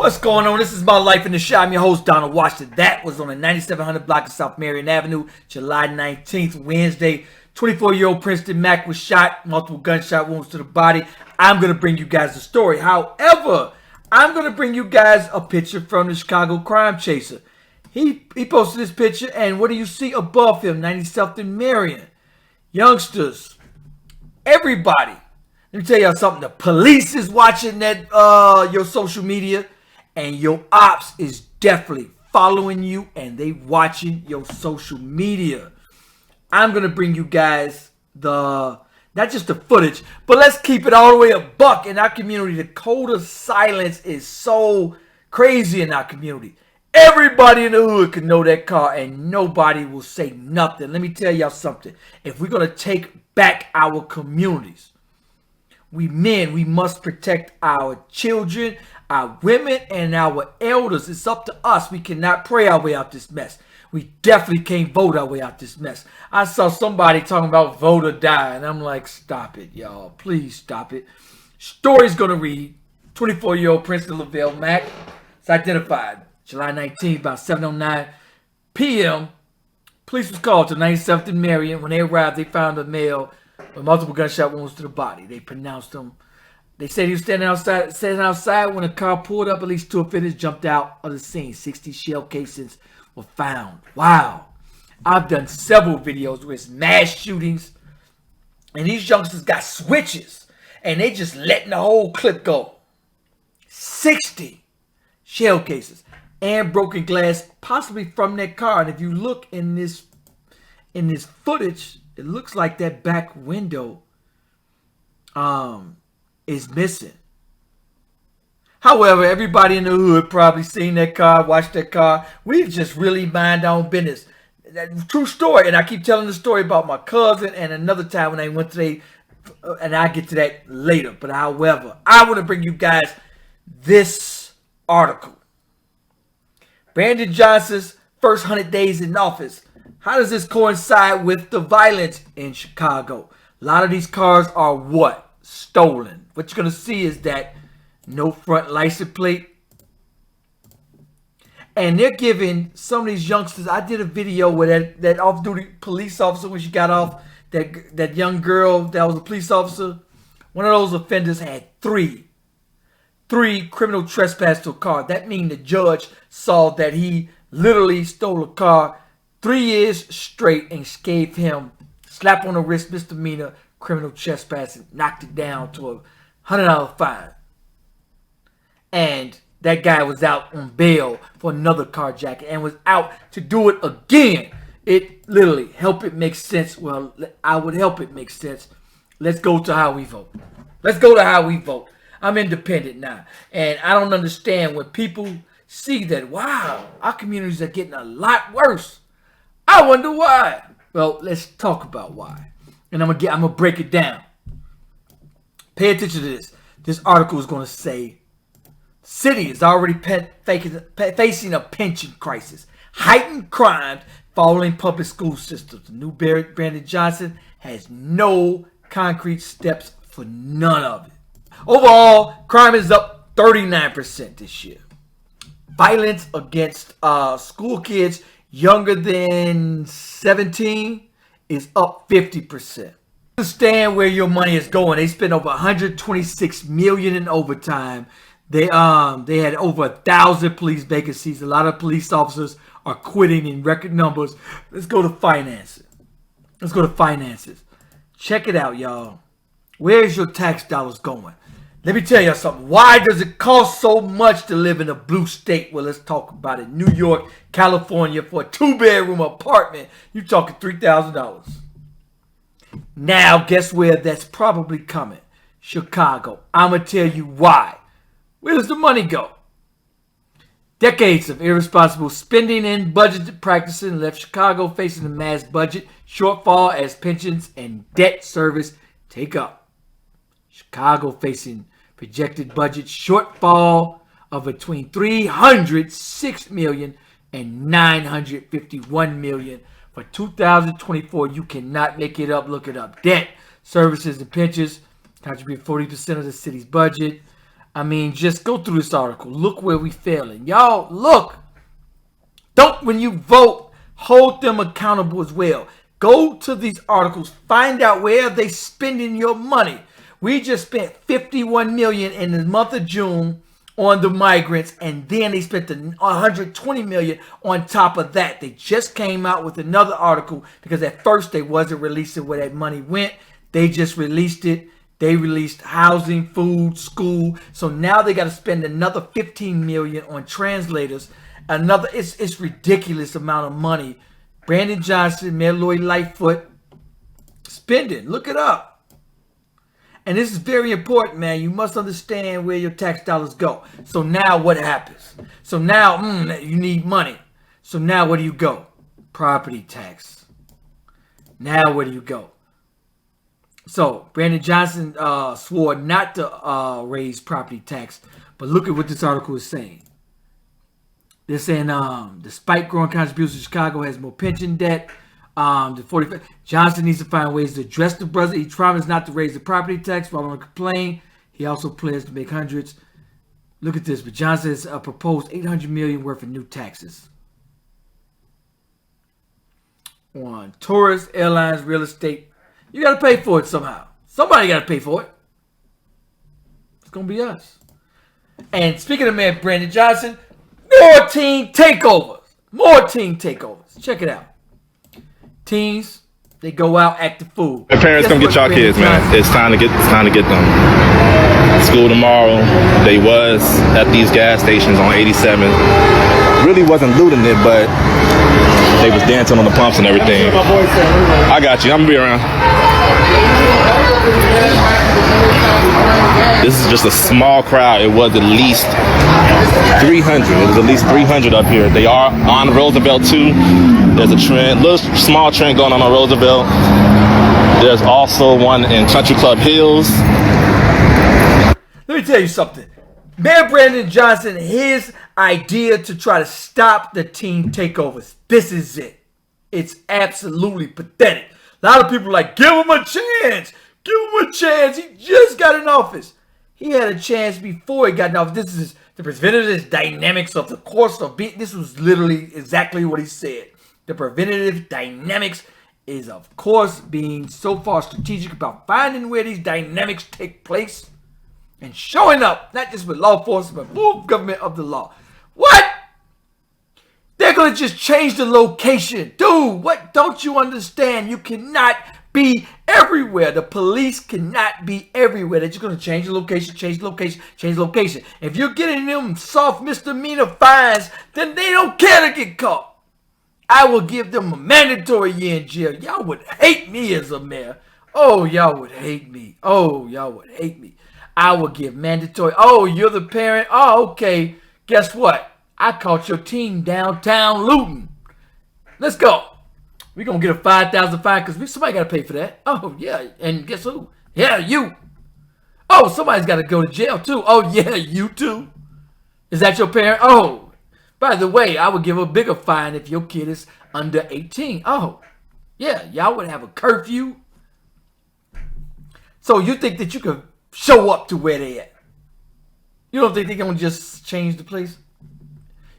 What's going on? This is My Life in the Shop. I'm your host, Donald Washington. That was on the 9700 block of South Merrion Avenue, July 19th, Wednesday. 24-year-old Princeton Mack was shot, multiple gunshot wounds to the body. I'm going to bring you guys the story. However, I'm going to bring you guys a picture from the Chicago crime chaser. He posted this picture, and what do you see above him? 97th and Merrion. Youngsters, everybody. Let me tell y'all something. The police is watching that your social media, and your ops is definitely following you, and they watching your social media. I'm gonna bring you guys not just the footage, but let's keep it all the way a buck in our community. The code of silence is so crazy in our community. Everybody in the hood can know that car, and nobody will say nothing. Let me tell y'all something. If we're gonna take back our communities, we must protect our children, our women, and our elders. It's up to us. We cannot pray our way out this mess. We definitely can't vote our way out this mess. I saw somebody talking about vote or die, and I'm like, stop it, y'all. Please stop it. Story's going to read, 24-year-old Princeton Mack is identified July 19th, about 7:09 p.m. Police was called to 97th and Merrion. When they arrived, they found a male with multiple gunshot wounds to the body. They pronounced him. They said he was standing outside when a car pulled up. At least two offenders jumped out of the scene. 60 shell casings were found. Wow. I've done several videos where it's mass shootings, and these youngsters got switches, and they just letting the whole clip go. 60 shell cases and broken glass, possibly from that car. And if you look in this footage, it looks like that back window is missing. However, everybody in the hood probably seen that car, watched that car. We've just really mind our own business. True story. And I keep telling the story about my cousin and another time when I went to and I'll get to that later. But however, I want to bring you guys this article. Brandon Johnson's first 100 days in office. How does this coincide with the violence in Chicago? A lot of these cars are what? Stolen. What you're going to see is that no front license plate. And they're giving some of these youngsters, I did a video with that off-duty police officer when she got off, that young girl that was a police officer. One of those offenders had three criminal trespass to a car. That means the judge saw that he literally stole a car 3 years straight and gave him slap on the wrist misdemeanor criminal trespass and knocked it down to a $100 fine. And that guy was out on bail for another carjacking and was out to do it again. It literally help it make sense. Well, I would help it make sense. Let's go to how we vote. I'm independent now. And I don't understand when people see that, wow, our communities are getting a lot worse. I wonder why. Well, let's talk about why. And I'm gonna break it down. Pay attention to this. This article is going to say, city is already facing a pension crisis. Heightened crime following public school systems. The new Brandon Johnson has no concrete steps for none of it. Overall, crime is up 39% this year. Violence against school kids younger than 17 is up 50%. Understand where your money is going. They spent over $126 million in overtime. They had over 1,000 police vacancies. A lot of police officers are quitting in record numbers. Let's go to finances. Check it out, y'all. Where's your tax dollars going? Let me tell you something. Why does it cost so much to live in a blue state? Well, let's talk about it. New York, California, for a 2-bedroom apartment, you're talking $3,000. Now, guess where that's probably coming? Chicago. I'm going to tell you why. Where does the money go? Decades of irresponsible spending and budget practicing left Chicago facing a mass budget shortfall as pensions and debt service take up. Chicago facing projected budget shortfall of between $306 million and $951 million for 2024. You cannot make it up. Look it up. Debt, services, and pensions contribute 40% of the city's budget. I mean, just go through this article. Look where we failing. Y'all, look. Don't, when you vote, hold them accountable as well. Go to these articles. Find out where they spending your money. We just spent $51 million in the month of June on the migrants, and then they spent $120 million on top of that. They just came out with another article because at first they wasn't releasing where that money went. They just released it. They released housing, food, school. So now they got to spend another $15 million on translators. It's ridiculous amount of money. Brandon Johnson, Mayor Lloyd Lightfoot spending. Look it up. And this is very important, man. You must understand where your tax dollars go. So now what happens? So now you need money. So now where do you go? Property tax. Now where do you go? So Brandon Johnson swore not to raise property tax. But look at what this article is saying. They're saying despite growing contributions, Chicago has more pension debt. Johnson needs to find ways to address the budget. He promised not to raise the property tax following a complaint. He also plans to make hundreds. Look at this. But Johnson has proposed $800 million worth of new taxes on tourists, airlines, real estate. You got to pay for it somehow. Somebody got to pay for it. It's gonna be us. And speaking of man Brandon Johnson, more teen takeovers. More teen takeovers. Check it out. Teens, they go out, act the fool. Your parents come get y'all kids, man. It's time to get them. School tomorrow. They was at these gas stations on 87. Really wasn't looting it, but they was dancing on the pumps and everything. I got you. I'm gonna be around. This is just a small crowd. It was at least 300. It was at least 300 up here. They are on Roosevelt too. There's a trend, little small trend going on Roosevelt. There's also one in Country Club Hills. Let me tell you something. Mayor Brandon Johnson, his idea to try to stop the teen takeovers. This is it. It's absolutely pathetic. A lot of people are like, give him a chance. Give him a chance. He just got in office. He had a chance before he got in office. This is the preventative dynamics of the course of being. This was literally exactly what he said. The preventative dynamics is, of course, being so far strategic about finding where these dynamics take place and showing up, not just with law enforcement, but full government of the law. What? They're going to just change the location. Dude, what don't you understand? You cannot be everywhere. The police cannot be everywhere. They're just going to change the location, change the location, change the location. If you're getting them soft misdemeanor fines, then they don't care to get caught. I will give them a mandatory year in jail. Y'all would hate me as a mayor. Oh, y'all would hate me. Oh, y'all would hate me. I will give mandatory. Oh, you're the parent? Oh, okay. Guess what? I caught your team downtown looting. Let's go. We're going to get a $5,000 fine because somebody got to pay for that. Oh, yeah. And guess who? Yeah, you. Oh, somebody's got to go to jail too. Oh, yeah, you too. Is that your parent? Oh. By the way, I would give a bigger fine if your kid is under 18. Oh, yeah, y'all would have a curfew. So you think that you can show up to where they at? You don't think they're going to just change the place?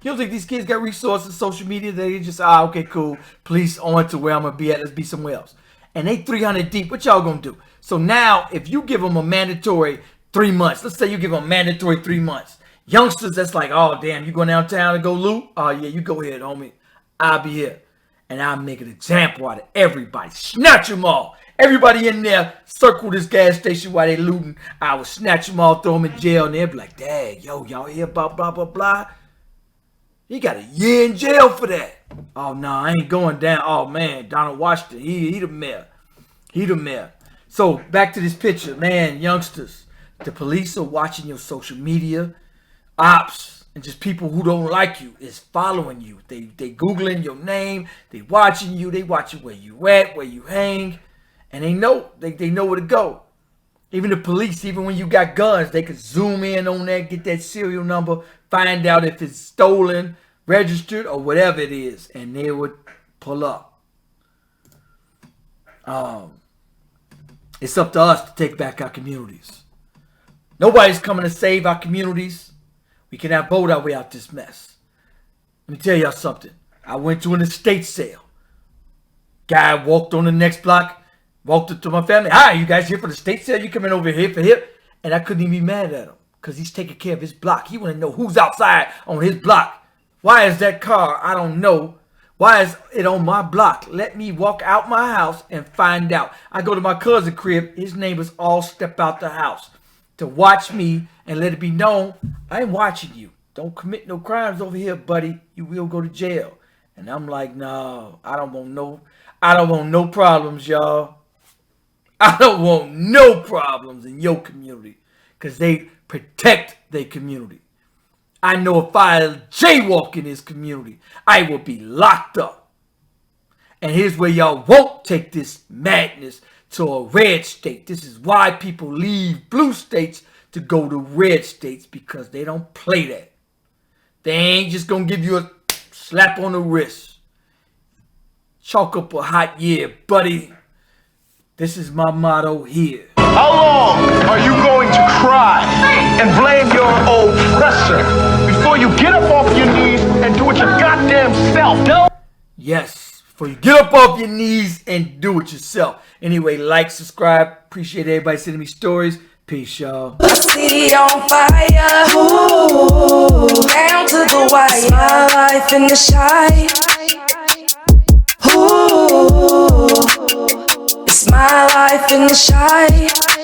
You don't think these kids got resources, social media, they just, okay, cool. Police on to where I'm going to be at. Let's be somewhere else. And they 300 deep. What y'all going to do? So now, if you give them a mandatory 3 months, let's say you give them a mandatory 3 months. Youngsters, that's like, oh, damn, you going downtown to go loot? Oh, yeah, you go ahead, homie. I'll be here. And I'll make an example out of everybody. Snatch them all. Everybody in there, circle this gas station while they looting. I will snatch them all, throw them in jail, and they'll be like, dang, yo, y'all hear about blah, blah, blah? He got a year in jail for that. Oh, no, I ain't going down. Oh, man, Donald Washington, he the mayor. He the mayor. So, back to this picture. Man, youngsters, the police are watching your social media. Ops and just people who don't like you is following you. They Googling your name. They watching you. They watching where you at, where you hang. And they know where to go. Even the police, even when you got guns, they could zoom in on that, get that serial number, find out if it's stolen, registered, or whatever it is. And they would pull up. It's up to us to take back our communities. Nobody's coming to save our communities. We cannot vote our way out this mess. Let me tell y'all something. I went to an estate sale. Guy walked on the next block, walked up to my family. Hi, you guys here for the estate sale? You coming over here for here? And I couldn't even be mad at him because he's taking care of his block. He want to know who's outside on his block. Why is that car? I don't know. Why is it on my block? Let me walk out my house and find out. I go to my cousin's crib. His neighbors all step out the house to watch me and let it be known, I ain't watching you. Don't commit no crimes over here, buddy. You will go to jail. And I'm like, no, I don't want no problems, y'all. I don't want no problems in your community because they protect their community. I know if I jaywalk in this community, I will be locked up. And here's where y'all won't take this madness to a red state. This is why people leave blue states to go to red states, because they don't play that. They ain't just gonna give you a slap on the wrist. Chalk up a hot year, buddy. This is my motto here. How long are you going to cry and blame your oppressor before you get up off your knees and do it your goddamn self? No. Yes, before you get up off your knees and do it yourself. Anyway, like, subscribe. Appreciate everybody sending me stories. Peace, y'all. City on fire, ooh, down to the wire. It's my life in the shine. Ooh, it's my life in the shine.